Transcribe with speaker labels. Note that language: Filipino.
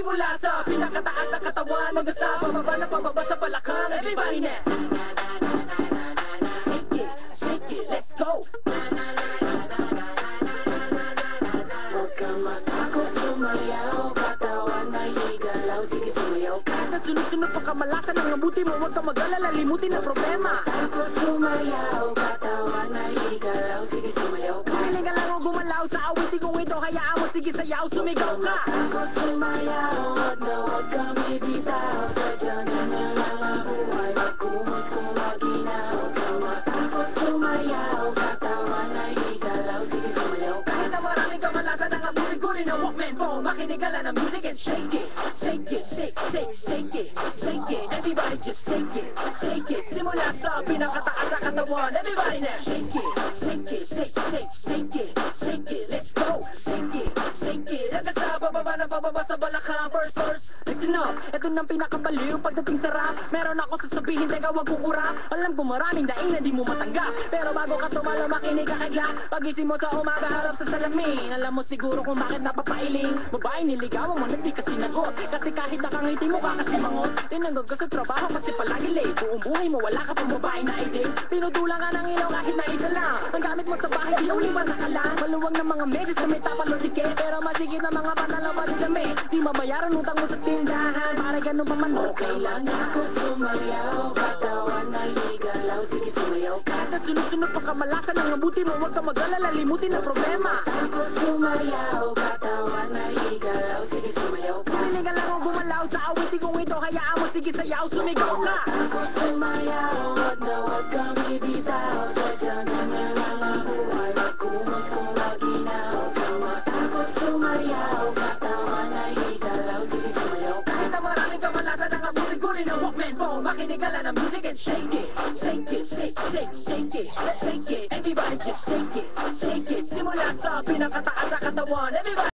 Speaker 1: Simula sa pinakataas na katawan hanggang sa pababa sa balakang. Everybody now. Shake it, let's go. Huwag kang matakot, sumayaw. Katawan ay igalaw, sige sumayaw ka. Sunod-sunod pa kamalasan ang mabuti mo. Huwag kang mag-alala, limutin ang problema. Takot sumayaw, katawan ay igalaw, sige sumayaw ka. Piling ka lang o gumalaw sa awitin kong ito. Hayaan mo, sige sayaw, sumigaw ka. Takot sumayaw, huwag kang bibitaw. Sadya na lang ang buhay, magkumot kung maginaw. Huwag kang matakot sumayaw, katawan ay igalaw, sige sumayaw ka. Kahit na maraming kamalasan ang abutin-gunin ng Walkman phone, makinig ka lang ng music and shake it. Shake it, shake, shake, shake it, shake it. Everybody just shake it, shake it. Simula sa pinakataas sa katawan. Everybody now, shake it, shake it, shake, shake, shake it, shake it. Let's go, shake it, shake it. Hanggang sa bababa sa balakang. First verse, listen up. Ito nang pinakabaliw pagdating sa rap. Meron ako sasabihin, teka wag kukurap. Alam ko maraming daing na di mo matanggap, pero bago ka tumalo makinig ka kaya. Pagising mo sa umaga harap sa salamin, alam mo siguro kung bakit napapailing. Babae niligawan mo na di ka sinagot, kasi kahit nakangiti mo ka kasi mangot. Tinanggap ka sa trabaho kasi palagi late. Buong buhay mo wala ka pang babae na i-date. Tinutulang ka ng ilaw kahit na isa lang. Ang gamit mo sa bahay di uliwan na ka lang. Maluwag ng mga meses na may tapalotike, pero masigit na mga panalaw pa dami. Di mabayaran utang mo sa tindahan, para ganun pa man okay lang. Takot sumayaw, katawan ay igalaw, sige sumayaw ka. Kahit na sunod-sunod pa kamalasan ang mabuti mo, huwag kang mag-alala, limutin ang problema. Takot sumayaw, katawan ay igalaw, sige sumayaw ka. Piling ka lang o gumalaw sa awitin kong ito. Hayaan mo, sige sayaw, sumigaw ka. Takot sumayaw, huwag kang bibitaw. Sadya na lang ang buhay, magkumot kung maginaw. Huwag kang matakot sumayaw, katawan ay igalaw, sige sumayaw ka. Kahit na maraming kamalasan ang abutin-gunin ng Walkman phone, makinig ka lang ng music and shake it. Shake it, shake, shake, shake it, shake it. Everybody just shake it, shake it. Simula sa pinakataas sa katawan. Everybody